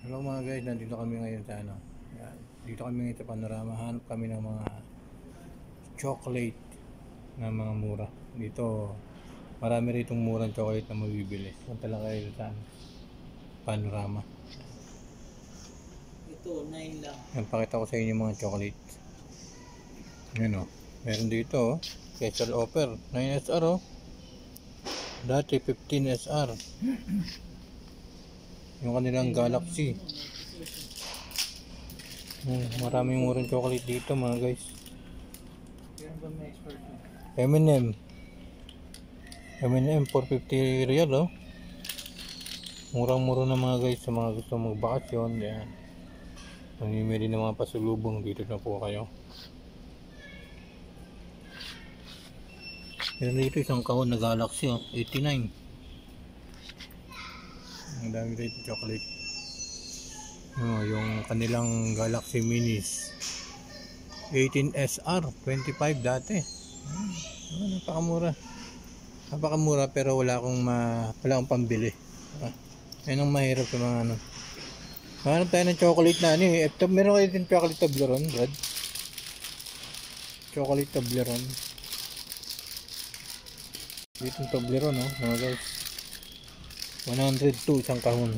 Hello mga guys, nandito kami ngayon sa ano. Yan. Dito kami ngayon sa Panorama. Hanap kami ng mga chocolate na mga mura. Dito marami ritong murang chocolate na mabibili. Punta lang kayo sa Panorama. Ito, 9 lang. Yan, pakita ko sa inyo mga chocolate. Yan o. Meron dito o. Special offer. 9 SR o. Dati 15 SR. Yung kanilang Galaxy. Maraming murang chocolate dito mga guys. Yan ba may expert mo? M&M 450 real oh. Murang-mura na mga guys sa mga gusto magbakasyon. Yan. Mamimili ng mga pasulubong dito na po kayo. Meron dito isang kahon na Galaxy oh, 89. Ang dami dito chocolate. Yung kanilang Galaxy Minis 18 SR 25 dati. Napakamura pero wala akong pambili. Yan ang mahirap sa mga ano. Hanap tayo ng chocolate na ano eh. Meron kayo din chocolate Toblerone, Brad? Chocolate Toblerone. Dito yung Toblerone oh, mga guys. 102 isang kahon.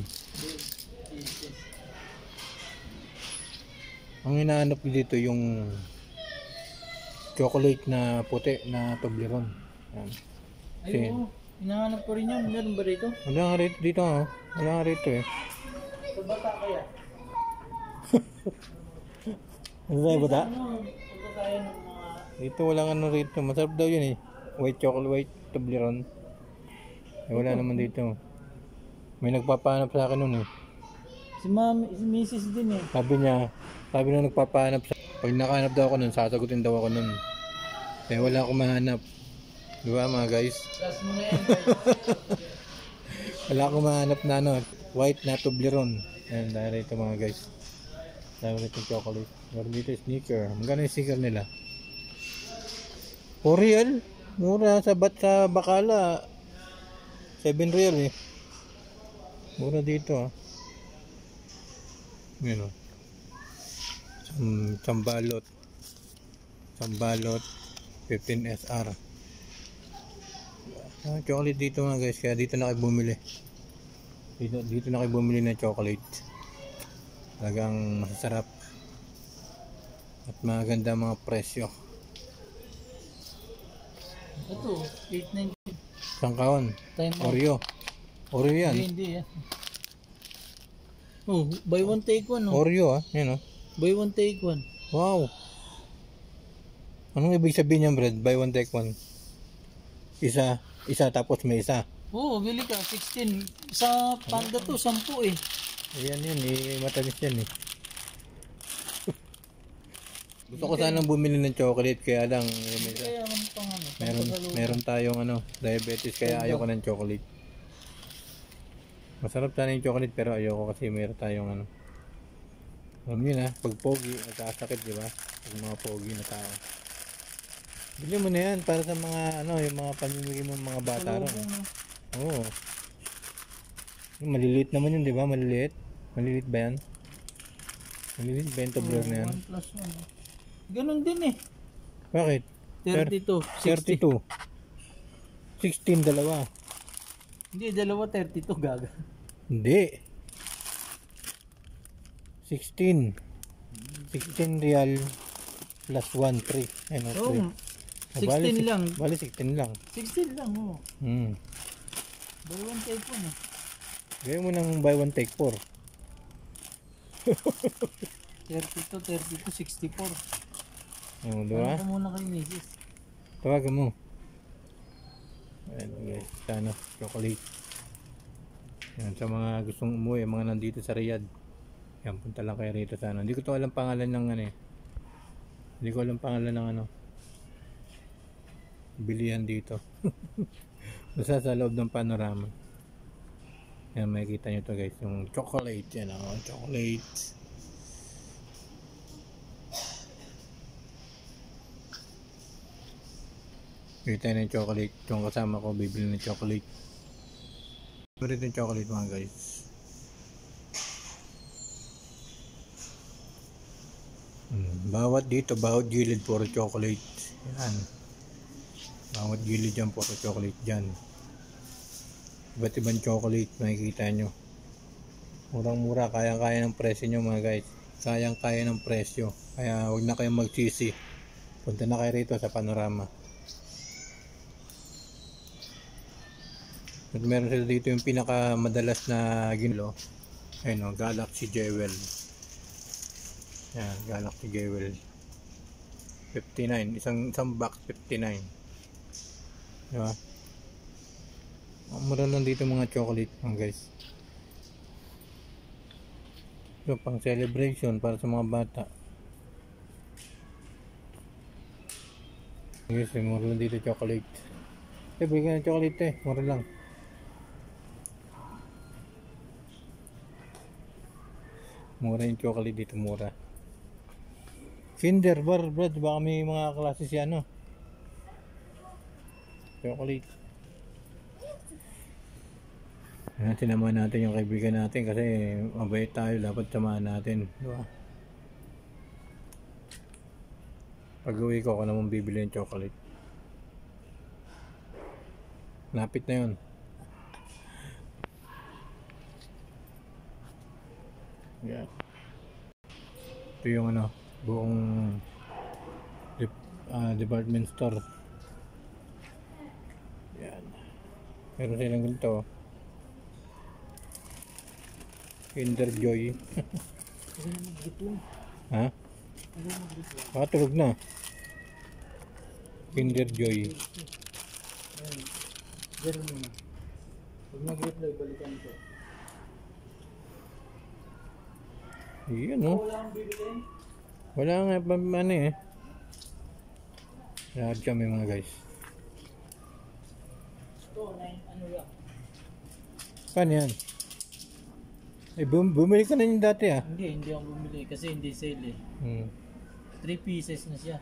Ang hinahanap dito yung chocolate na puti na Toblerone. Yan. Ay, oo. Hinahanap ko rin yan. Meron ba rito? Wala nga rito dito oh. Wala nga rito eh. Sa bata kaya? Ano tayo bata? Punta tayo ng mga... Dito walang ano rito. Masarap daw yun eh. White chocolate, white Toblerone. Eh, wala naman dito. May nagpapahanap sa akin nun eh. Si Mrs. din eh. Sabi na nagpapahanap sa... Pag nakahanap daw ako nun, sasagutin daw ako nun. Eh wala akong mahanap. Diba mga guys? Plus mo na yan guys. Wala akong mahanap na ano, white na Toblerone. Ayan, dahil ito mga guys. Dahil ito chocolate. Meron dito sneaker. Magkano yung sneaker nila? 4 real? Mura sa Bacala. 7 real eh. Mura dito ah. Yun oh. Sambalot 15 SR. Chocolate dito mga guys, kaya dito na kayo bumili. Dito na kayo bumili ng chocolate. Talagang masasarap at maganda mga presyo. Ito, 8.90. Isang kahon. Oreo yan. Hindi yan. Oh, buy one take one oh. Oreo ah, yan oh. Buy one take one. Wow. Anong ibig sabihin niyan, Brad? Buy one take one. Isa tapos may isa. Oo, bili ka 16. Sa Panda to 10 eh. Ayan yan eh, matamis yan eh. Gusto ko sanang bumili ng chocolate kaya lang Kaya ano pang ano? meron tayong ano, diabetes kaya ayoko ng chocolate. Masarap sana yung chocolate pero ayoko kasi meron tayong ano. Alam nyo na, pag pogi, nagkasakit diba? Pag mga pogi na tao. Bili mo na yan para sa mga ano, yung mga pamimigay mo mga bata ron. Oo. Maliliit naman yun diba? Maliliit ba yan? Maliliit ba yung Toblerone na yan? 1+1. Ganon din eh. Bakit? 32. 32. 16 dalawa. Hindi, dalawa 32 gaga. Hindi. 16 real plus 1 3. Ano? Oo. 16 lang. Bali 16 lang. 16 lang oh. Buy one take one eh. Gawin mo ng buy one take 4. 32, 64. Oh, diba? Ano muna kay Mrs. Tawagan mo. Ayan guys, sana chocolate. Yan, sa mga gustong umuwi, mga nandito sa Riyadh. Yan, punta lang kayo rito sana. Hindi ko to alam pangalan ng ano eh. Hindi ko alam pangalan ng ano. Bilihan dito. Basta sa loob ng Panorama. Yan, makikita nyo to guys. Yung chocolate. Yan o, chocolate. Bili tayo ng chocolate. Yung kasama ko, bibili ng chocolate. Favorite yung chocolate mga guys. Bawat dito, bawat gilid puro chocolate. Yan. Bawat gilid dyan puro chocolate dyan. Iba't ibang chocolate makikita nyo. Murang mura, kayang-kaya ng presyo nyo mga guys. Kayang-kaya ng presyo. Kaya huwag na kayong magsisi. Punta na kayo rito sa Panorama. At meron sila dito yung pinakamadalas na ginlo. Ayun o, Galaxy Jewel. Yan, Galaxy Jewel. 59. Isang box 59. Diba? Mura lang dito mga chocolate mga guys. So, pang celebration para sa mga bata. Yes, mura lang dito chocolate. Bigyan ng chocolate mura lang. Mura yung chocolate dito, mura. Kinder Bar, Brad, baka may mga klase siya, no? Chocolate. Sinamahan natin yung kaibigan natin kasi mabait tayo, dapat samahan natin, di ba? Pag uwi ko, ako naman bibili ng chocolate. Lapit na yun. Yan. Ito yung buong department store. Yan. Meron silang ganito. Kinder Joy. Ha? Tulog na. Kinder Joy. Ganun muna. Pag nag-reply, balikan ko. Iyan, no? Wala kang bibilin? Wala nga pa Lahat kami mga guys. Ito, ano yan? Paano yan? Bumili ka na yung dati Hindi ako bumili kasi hindi sale 3 pieces na siya.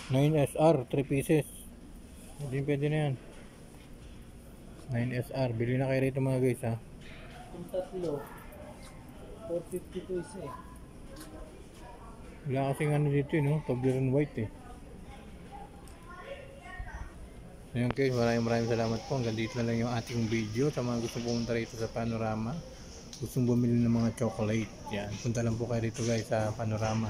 9SR, 3 pieces. Hindi pwede na yan. 9SR, bili na kayo rito mga guys Kung tatlo, 452 isa Wala kasing dito no? Toblerone white Ayun guys, maraming salamat po. Hanggang dito na lang yung ating video. Sa mga gusto pumunta rito sa Panorama, gustong bumili ng mga chocolate, yan, punta lang po kayo rito guys sa Panorama.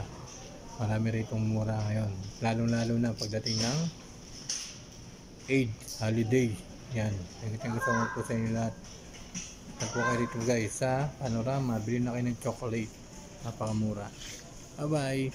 Marami rito mura ngayon, lalo na pagdating ng Eid, holiday. Yan, thank you so much po sa inyo lahat. Punta po kayo rito guys sa Panorama, bilhin na kayo ng chocolate, napakamura. Bye bye.